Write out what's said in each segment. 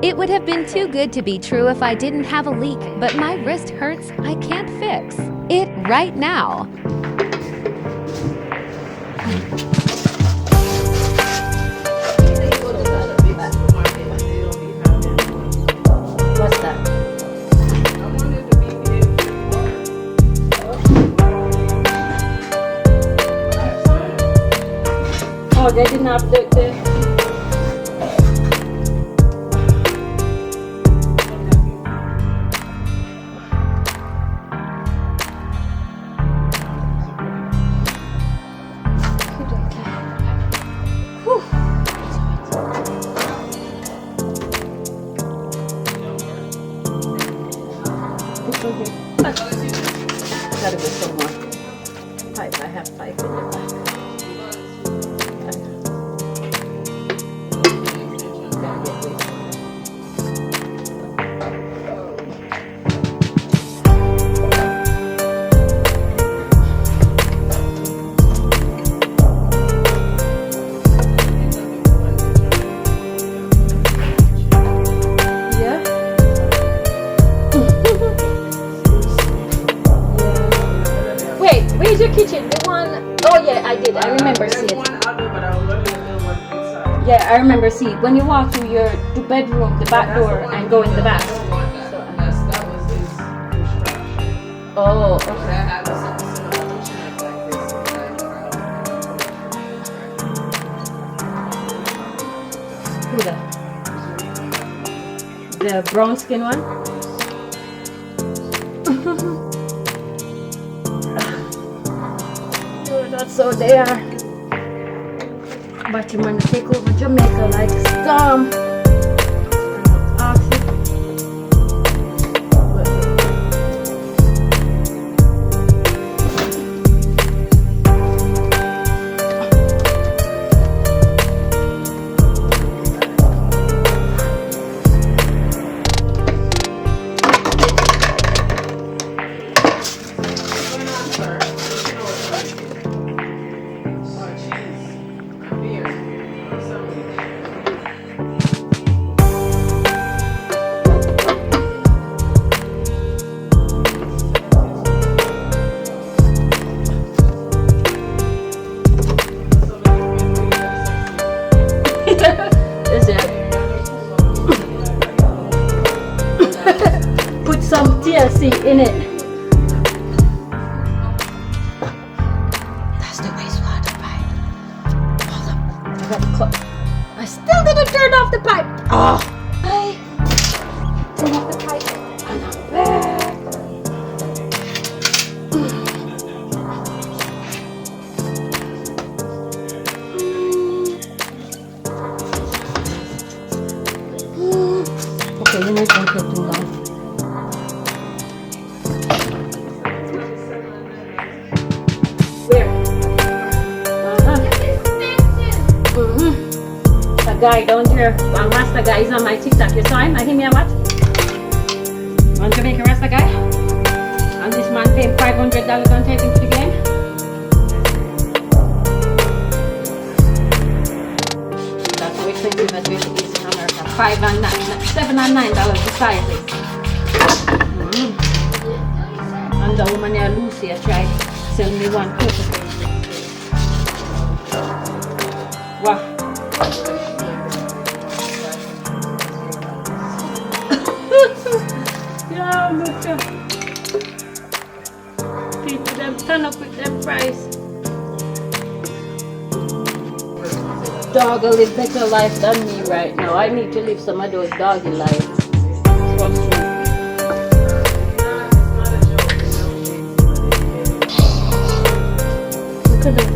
It would have been too good to be true if I didn't have a leak, but my wrist hurts. I can't fix it right now. What's that? Oh, they didn't have the gotta go some more pipe. I have pipe in the back. Where's your kitchen? The one, oh yeah, I did. I remember seeing it. Yeah, I remember seeing when you walk through the bedroom, the back door, and go in the bath. Oh, okay. Who the brown skin one? That's so they are. But you want to take over Jamaica like storm. Put some TLC in it. That's the wastewater pipe. Hold up. I got the cup. I still didn't turn off the pipe. Oh. I turn off the pipe. And I'm back. Okay, you know don't take too long. Where? A guy down there, one Rasta guy is on my TikTok. You saw him? I him here what? One Jamaican Rasta guy? And this man paid $500 and take him to the game? That's how expensive as it is in America. $7 and $9 precisely. And the woman here, Lucy, tried selling me one coat. Wow. Yeah, look at people them turn up with them price. Dog will live better life than me right now. I need to live some of those doggy lives. Trust me. Look at them.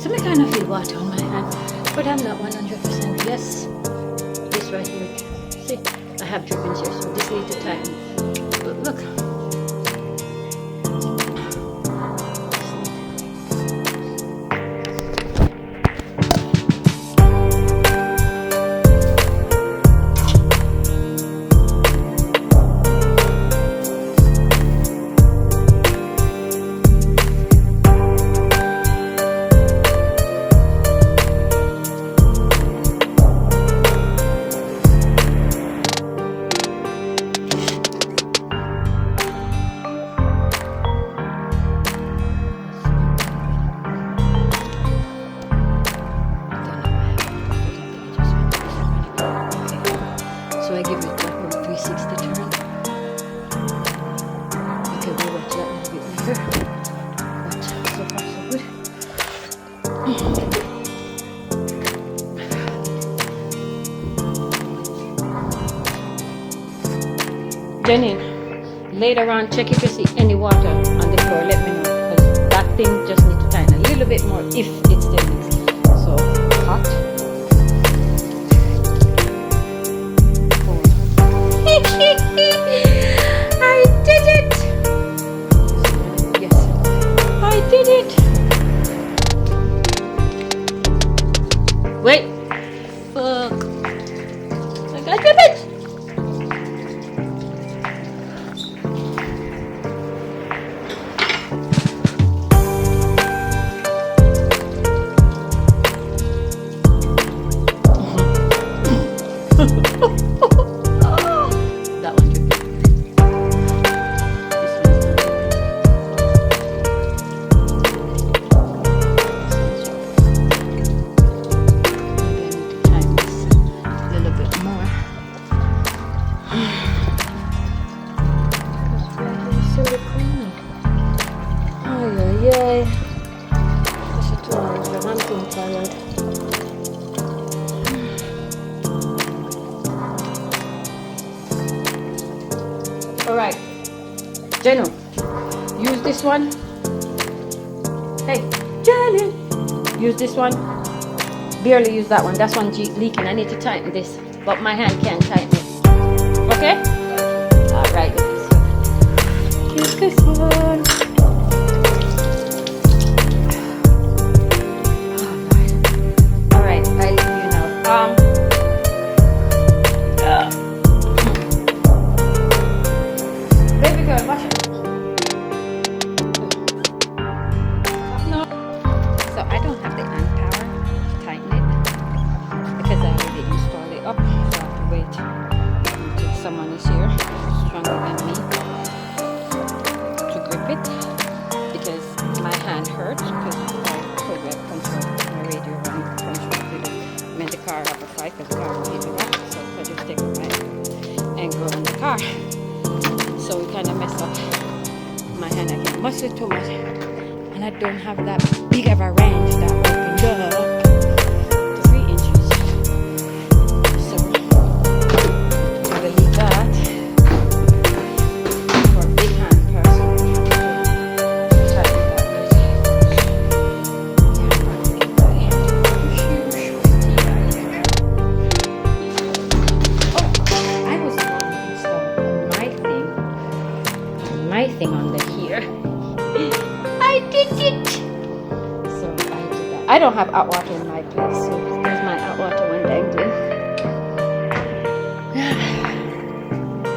So I kind of feel water on my hand, but I'm not 100%. Yes, this right here. See, I have drippings here, so this needs to tighten. But look. So I give it like a 360 turn. Okay, we'll watch that a little bit later. But so far so good. Jenny, later on check if you see any water on the floor, let me know. Because that thing just needs to tighten a little bit more if it's still mixed. So hot. I did it! Yes, I did it! Wait! Fuck! I got it! That one dripped. Yay. Tässä tuolla on vankin tired. Alright. Jeno, use this one. Hey, Jeno, use this one. Barely use that one. That's one leaking. I need to tighten this, but my hand can't tighten it. Okay? Alright. Use this one. Baby girl, wash it. No. So I don't have the hand power to tighten it because I already installed it up. So I have to wait until someone is here stronger than me to grip it because my hand hurts because I put that control my radio on control when the car have a fight because the car will hit the rock. So I just take my and go in the car. So we kind of mess up my hand. I can't muscle it too much, and I don't have that big of a range that opened up to 3 inches. So I will leave that for a big hand person. My thing on the here. I did it! So I did that. I don't have hot water in my place, so there's my hot water one dangling.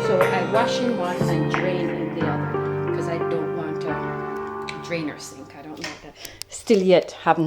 So I wash in one and drain in the other because I don't want a drainer sink. I don't like that. Still yet have